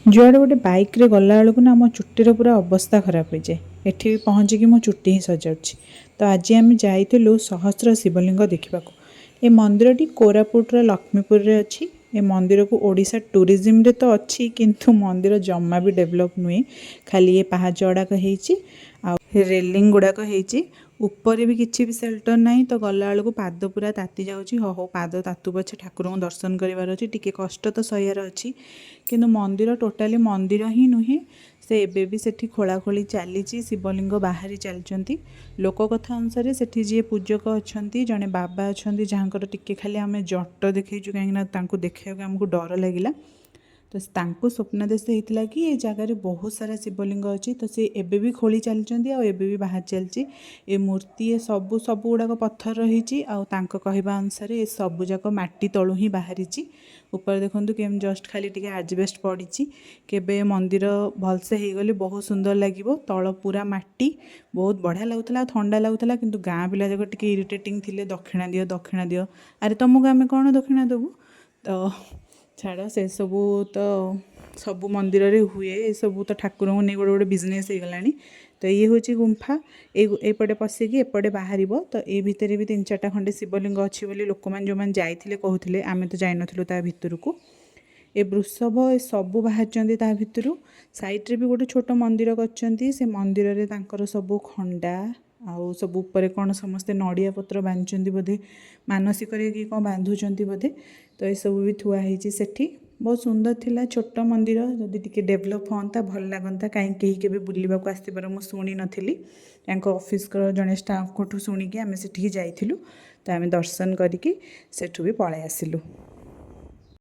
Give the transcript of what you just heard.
जुआड़े गोटे बाइक रे गला बेलू ना मो चुट्टीर पूरा अवस्था खराब हो जाए। एठी पहुँचिकी मो चुट्टी ही सजाऊँच। तो आज आम जाइलु सहस्र शिवलिंग देखा। ये मंदिरटी कोरापुटर लक्ष्मीपुर रे अच्छी। ए मंदिर को ओडिशा टूरिज्म रे तो अच्छी किंतु मंदिर जमा भी डेवलप नुहे। खाली ये पहाड़ गुड़ाक रेलिंग गुड़ाक ऊपर भी किसी भी सेल्टर नहीं। तो गला बेलू पाद पूरा ताती जाऊँगी। हो पाद तातु पछे ठाकुर को दर्शन करार अच्छी। टिके कष्ट तो सह्यार अच्छी किंतु मंदिर टोटाली मंदिर ही नुहे। से एबे भी सेठी खोलाखोली चली। शिवलिंग बाहरी चलती। लोक कथा अनुसार सेठी जी पूजक अच्छा जड़े बाबा अच्छा जहाँकर टिके खाली आम जट देखु कहीं देखा आमको डर लगिला। तो तांको स्वप्नादेश होता कि ये जगार बहुत सारा शिवलिंग अच्छी। तो सी एबे भी खोली चलती और एबे भी बाहर चलती। ए मूर्ति ये सबू गुड़ाक पत्थर रही कहवा अनुसार ये सबूक माटी तलू ही बाहरी। ऊपर देखूँ केम जस्ट खाली टिके आजबेस्ट पड़ी केबे मंदिर भलसे हो गले बहुत सुंदर लगे। तल पूरा माटी बहुत बढ़िया लगुला ठंडा लगुला किंतु गाँ पिला जाक टिके इरिटेटिंग थिले दक्षिणा दियो अरे तुमको आम कौन दक्षिणा देवु। तो छाड़ से सबू तो सबू मंदिर रे हुए ये सबू तो ठाकुर को नहीं गोटे गोटे बिजनेस हो गला। तो ये हूँ गुंफा एपटे पशिकी एपटे बाहर। तो ये भितर भी 3-4टा खंडे शिवलिंग अच्छी बोली लोक मैंने जो मैंने जाइए कहते आम तो जाइन ता भितर को। ए वृषभ ए सबू बाहर ता भितर साइड्रे भी गोटे छोट मंदिर कर से मंदिर रे तांकर सबू खंडा आउ सब ऊपर कौन समस्ते नड़िया पत्र बांधुंट बोधे मानसिक कि कौन बांधुंट बोधे। तो ये सब भी थुआई सेठी बहुत सुंदर थिला छोट मंदिर। जदि टिके डेभलप होता भल लगता कहीं कहीं के बुलवाक आसबार मुझे शुणी नी ऑफिस जड़े स्टाफ को शुणिकी आम से जाइलु। तो आम दर्शन करके सेठू भी पलै आसिलु।